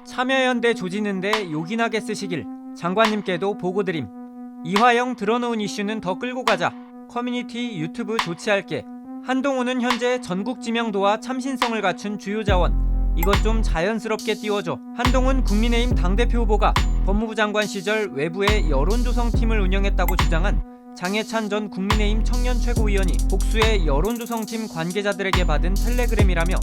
참여연대 조지는데 요긴하게 쓰시길. 장관님께도 보고드림. 이화영 들어놓은 이슈는 더 끌고 가자. 커뮤니티 유튜브 조치할게. 한동훈은 현재 전국 지명도와 참신성을 갖춘 주요 자원. 이것 좀 자연스럽게 띄워줘. 한동훈 국민의힘 당대표 후보가 법무부 장관 시절 외부의 여론조성팀을 운영했다고 주장한 장해찬 전 국민의힘 청년 최고위원이 복수의 여론조성팀 관계자들에게 받은 텔레그램이라며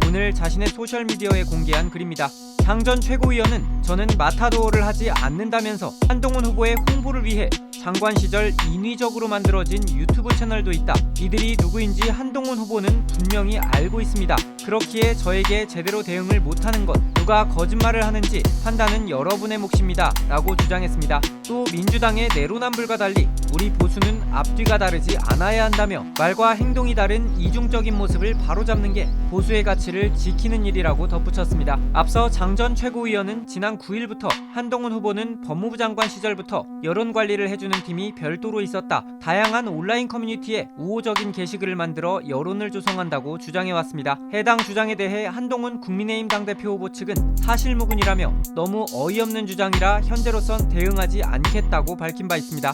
오늘 자신의 소셜미디어에 공개한 글입니다. 장 전 최고위원은 저는 마타도어를 하지 않는다면서 한동훈 후보의 홍보를 위해 장관 시절 인위적으로 만들어진 유튜브 채널도 있다. 이들이 누구인지 한동훈 후보는 분명히 알고 있습니다. 그렇기에 저에게 제대로 대응을 못하는 것, 누가 거짓말을 하는지 판단은 여러분의 몫입니다. 라고 주장했습니다. 또 민주당의 내로남불과 달리 우리 보수는 앞뒤가 다르지 않아야 한다며 말과 행동이 다른 이중적인 모습을 바로잡는 게 보수의 가치를 지키는 일이라고 덧붙였습니다. 앞서 장 전 최고위원은 지난 9일부터 한동훈 후보는 법무부 장관 시절부터 여론관리를 해주는 팀이 별도로 있었다. 다양한 온라인 커뮤니티에 우호적인 게시글을 만들어 여론을 조성한다고 주장해왔습니다. 해당 주장에 대해 한동훈 국민의힘 당대표 후보 측은 사실무근이라며 너무 어이없는 주장이라 현재로선 대응하지 않겠다고 밝힌 바 있습니다.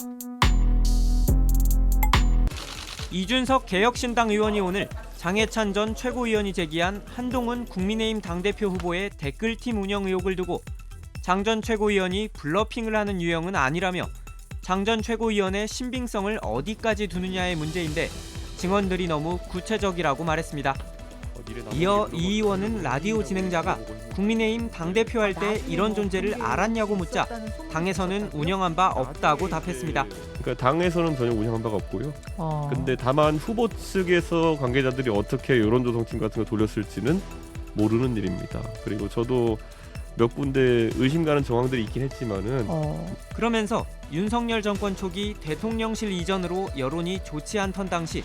이준석 개혁신당 의원이 오늘 장해찬 전 최고위원이 제기한 한동훈 국민의힘 당대표 후보의 댓글팀 운영 의혹을 두고 장 전 최고위원이 블러핑을 하는 유형은 아니라며 장 전 최고위원의 신빙성을 어디까지 두느냐의 문제인데 증언들이 너무 구체적이라고 말했습니다. 이어 이 의원은 라디오 진행자가 국민의힘 당대표 할 때 이런 존재를 알았냐고 묻자 당에서는 운영한 바 없다고 답했습니다. 그러니까 당에서는 전혀 운영한 바가 없고요. 근데 다만 후보 측에서 관계자들이 어떻게 여론조성팀 같은 거 돌렸을지는 모르는 일입니다. 그리고 저도 몇 군데 의심 가는 정황들이 있긴 했지만은 그러면서 윤석열 정권 초기 대통령실 이전으로 여론이 좋지 않던 당시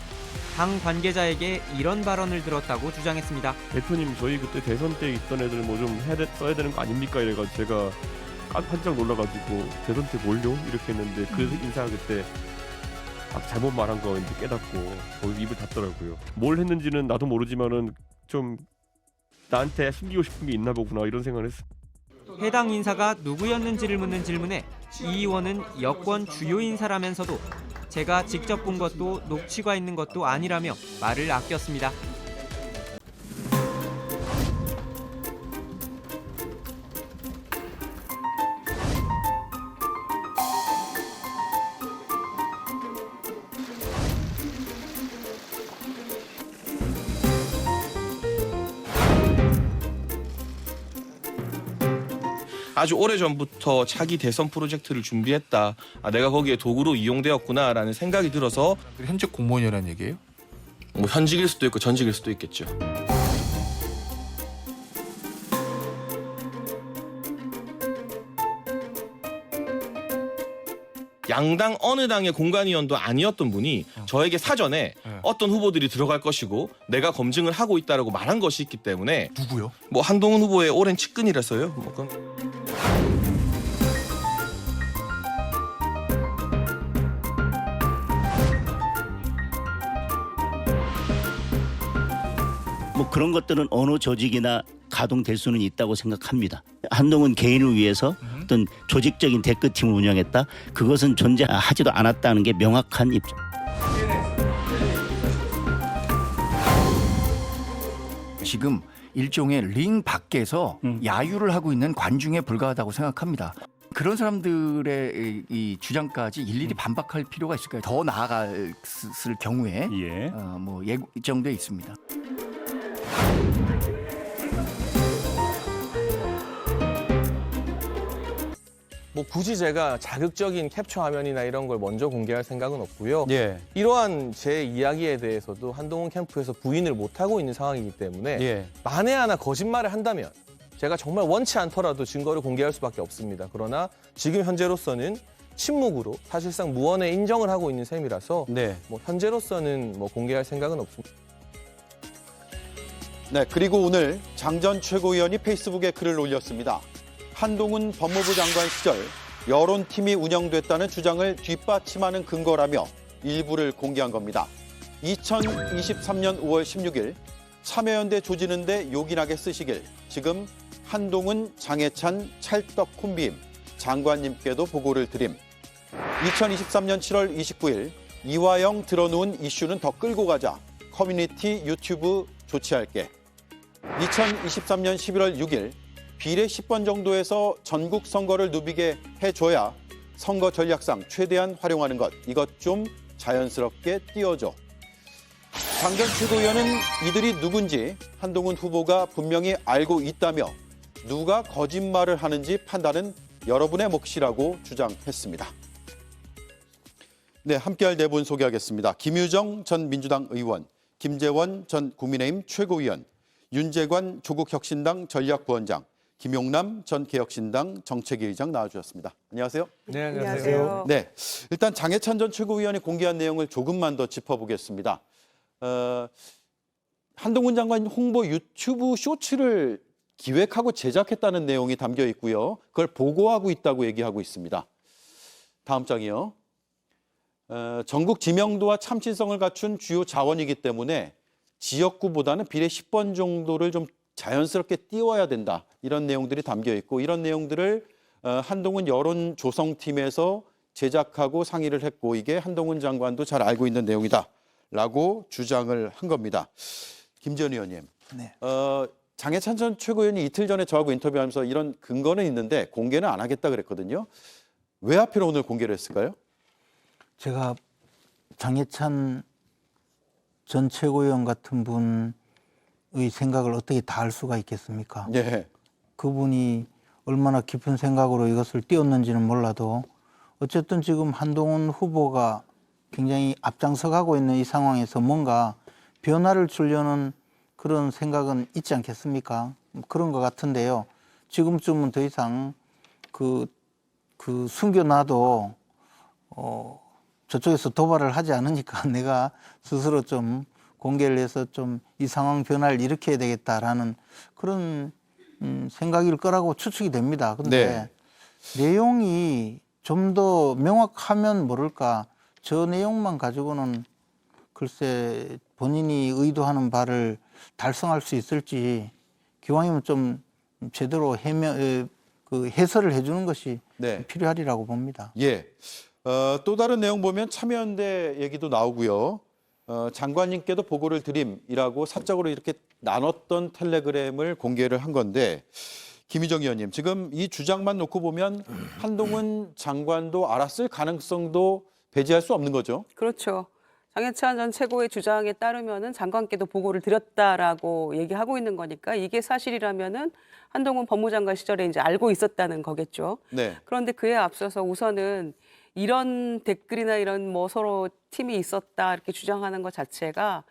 당 관계자에게 이런 발언을 들었다고 주장했습니다. 대표님 저희 그때 대선 때 있던 애들 뭐 좀 써야 되는 거 아닙니까? 이래가지고 제가 깜짝 놀라가지고 대선 때 뭘요? 이렇게 했는데 그 인사 그때 잘못 말한 거 이제 깨닫고 거기 입을 닫더라고요. 뭘 했는지는 나도 모르지만은 좀 나한테 숨기고 싶은 게 있나 보구나 이런 생각을 했어요. 해당 인사가 누구였는지를 묻는 질문에 이 의원은 여권 주요 인사라면서도 제가 직접 본 것도 녹취가 있는 것도 아니라며 말을 아꼈습니다. 아주 오래전부터 차기 대선 프로젝트를 준비했다. 내가 거기에 도구로 이용되었구나라는 생각이 들어서. 현직 공무원이라는 얘기예요? 뭐 현직일 수도 있고 전직일 수도 있겠죠. 양당 어느 당의 공관위원도 아니었던 분이 저에게 사전에 어떤 후보들이 들어갈 것이고 내가 검증을 하고 있다라고 말한 것이 있기 때문에. 누구요? 뭐 한동훈 후보의 오랜 측근이라서요. 뭐 그건. 뭐 그런 것들은 어느 조직이나 가동될 수는 있다고 생각합니다. 한동훈 개인을 위해서 어떤 조직적인 댓글팀을 운영했다. 그것은 존재하지도 않았다는 게 명확한 입장. 지금 일종의 링 밖에서 야유를 하고 있는 관중에 불과하다고 생각합니다. 그런 사람들의 이 주장까지 일일이 반박할 필요가 있을까요? 더 나아갔을 경우에 뭐 예정돼 있습니다. 뭐 굳이 제가 자극적인 캡처 화면이나 이런 걸 먼저 공개할 생각은 없고요. 이러한 제 이야기에 대해서도 한동훈 캠프에서 부인을 못하고 있는 상황이기 때문에 만에 하나 거짓말을 한다면 제가 정말 원치 않더라도 증거를 공개할 수밖에 없습니다. 그러나 지금 현재로서는 침묵으로 사실상 무언의 인정을 하고 있는 셈이라서 뭐 현재로서는 뭐 공개할 생각은 없습니다. 네, 그리고 오늘 장 전 최고위원이 페이스북에 글을 올렸습니다. 한동훈 법무부 장관 시절 여론팀이 운영됐다는 주장을 뒷받침하는 근거라며 일부를 공개한 겁니다. 2023년 5월 16일 참여연대 조지는데 요긴하게 쓰시길. 지금 한동훈, 장해찬, 찰떡 콤비임, 장관님께도 보고를 드림. 2023년 7월 29일 이화영 들어놓은 이슈는 더 끌고 가자. 커뮤니티 유튜브 조치할게. 2023년 11월 6일 비례 10번 정도에서 전국 선거를 누비게 해줘야 선거 전략상 최대한 활용하는 것. 이것 좀 자연스럽게 띄워줘. 장 전 최고위원은 이들이 누군지 한동훈 후보가 분명히 알고 있다며 누가 거짓말을 하는지 판단은 여러분의 몫이라고 주장했습니다. 네, 함께할 네 분 소개하겠습니다. 김유정 전 민주당 의원, 김재원 전 국민의힘 최고위원, 윤재관 조국혁신당 전략부원장, 김용남 전 개혁신당 정책위의장 나와주셨습니다. 안녕하세요. 네, 안녕하세요. 네, 일단 장해찬 전 최고위원이 공개한 내용을 조금만 더 짚어보겠습니다. 한동훈 장관 홍보 유튜브 쇼츠를 기획하고 제작했다는 내용이 담겨 있고요. 그걸 보고하고 있다고 얘기하고 있습니다. 다음 장이요. 전국 지명도와 참신성을 갖춘 주요 자원이기 때문에 지역구보다는 비례 10번 정도를 좀 자연스럽게 띄워야 된다. 이런 내용들이 담겨 있고 이런 내용들을 한동훈 여론조성팀에서 제작하고 상의를 했고 이게 한동훈 장관도 잘 알고 있는 내용이다라고 주장을 한 겁니다. 김전 의원님, 네. 장해찬 전 최고위원이 이틀 전에 저하고 인터뷰하면서 이런 근거는 있는데 공개는 안 하겠다 그랬거든요. 왜 하필 오늘 공개를 했을까요? 제가 장해찬 전 최고위원 같은 분의 생각을 어떻게 다 알 수가 있겠습니까? 네. 그분이 얼마나 깊은 생각으로 이것을 띄웠는지는 몰라도 어쨌든 지금 한동훈 후보가 굉장히 앞장서가고 있는 이 상황에서 뭔가 변화를 주려는 그런 생각은 있지 않겠습니까? 그런 것 같은데요. 지금쯤은 더 이상 그 숨겨놔도 저쪽에서 도발을 하지 않으니까 내가 스스로 좀 공개를 해서 좀 이 상황 변화를 일으켜야 되겠다라는 그런 생각일 거라고 추측이 됩니다. 그런데 내용이 좀 더 명확하면 모를까 저 내용만 가지고는 글쎄 본인이 의도하는 바를 달성할 수 있을지 기왕이면 좀 제대로 해설을 해주는 것이 필요하리라고 봅니다. 예. 또 다른 내용 보면 참여연대 얘기도 나오고요. 장관님께도 보고를 드림이라고 사적으로 이렇게 나눴던 텔레그램을 공개를 한 건데 김희정 의원님 지금 이 주장만 놓고 보면 한동훈 장관도 알았을 가능성도 배제할 수 없는 거죠. 그렇죠. 장해찬 전 최고의 주장에 따르면은 장관께도 보고를 드렸다라고 얘기하고 있는 거니까 이게 사실이라면은 한동훈 법무장관 시절에 이제 알고 있었다는 거겠죠. 네. 그런데 그에 앞서서 우선은 이런 댓글이나 이런 뭐 서로 팀이 있었다 이렇게 주장하는 것 자체가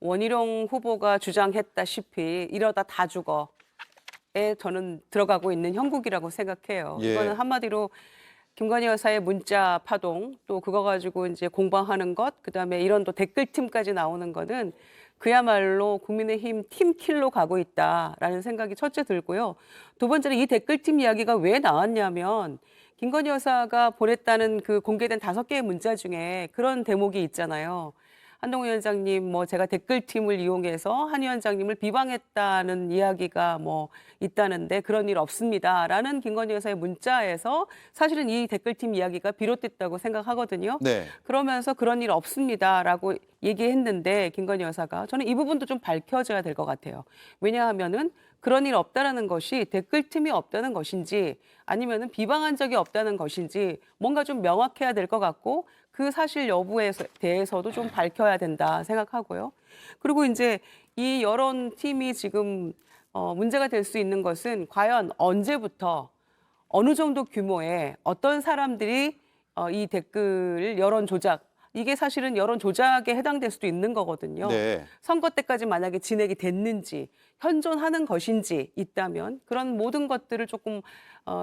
원희룡 후보가 주장했다시피 이러다 다 죽어에 저는 들어가고 있는 형국이라고 생각해요. 예. 이거는 한마디로 김건희 여사의 문자 파동 또 그거 가지고 이제 공방하는 것 그다음에 이런 또 댓글팀까지 나오는 거는 그야말로 국민의힘 팀킬로 가고 있다라는 생각이 첫째 들고요. 두 번째로 이 댓글팀 이야기가 왜 나왔냐면 김건희 여사가 보냈다는 그 공개된 5개의 문자 중에 그런 대목이 있잖아요. 한동훈 위원장님, 제가 댓글팀을 이용해서 한 위원장님을 비방했다는 이야기가 있다는데 그런 일 없습니다라는 김건희 여사의 문자에서 사실은 이 댓글팀 이야기가 비롯됐다고 생각하거든요. 네. 그러면서 그런 일 없습니다라고 얘기했는데 김건희 여사가 저는 이 부분도 좀 밝혀져야 될 것 같아요. 왜냐하면은 그런 일 없다라는 것이 댓글팀이 없다는 것인지 아니면은 비방한 적이 없다는 것인지 뭔가 좀 명확해야 될 것 같고 그 사실 여부에 대해서도 좀 밝혀야 된다 생각하고요. 그리고 이제 이 여론팀이 지금 문제가 될 수 있는 것은 과연 언제부터 어느 정도 규모의 어떤 사람들이 이 댓글 여론 조작 이게 사실은 여론 조작에 해당될 수도 있는 거거든요. 네. 선거 때까지 만약에 진행이 됐는지 현존하는 것인지 있다면 그런 모든 것들을 조금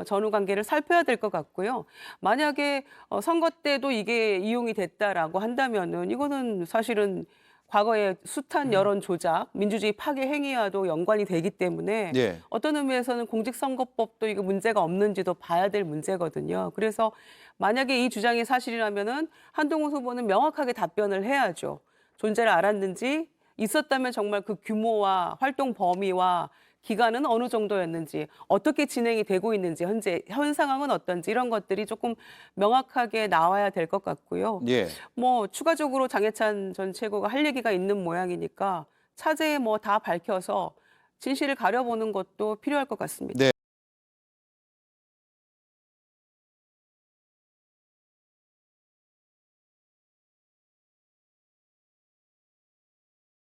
전후 관계를 살펴야 될 것 같고요. 만약에 선거 때도 이게 이용이 됐다라고 한다면은 이거는 사실은 과거의 숱한 여론 조작, 민주주의 파괴 행위와도 연관이 되기 때문에 네. 어떤 의미에서는 공직선거법도 이거 문제가 없는지도 봐야 될 문제거든요. 그래서 만약에 이 주장이 사실이라면은 한동훈 후보는 명확하게 답변을 해야죠. 존재를 알았는지 있었다면 정말 그 규모와 활동 범위와 기간은 어느 정도였는지, 어떻게 진행이 되고 있는지, 현 상황은 어떤지 이런 것들이 조금 명확하게 나와야 될 것 같고요. 예. 뭐 추가적으로 장해찬 전 최고가 할 얘기가 있는 모양이니까 차제에 뭐 다 밝혀서 진실을 가려보는 것도 필요할 것 같습니다. 네.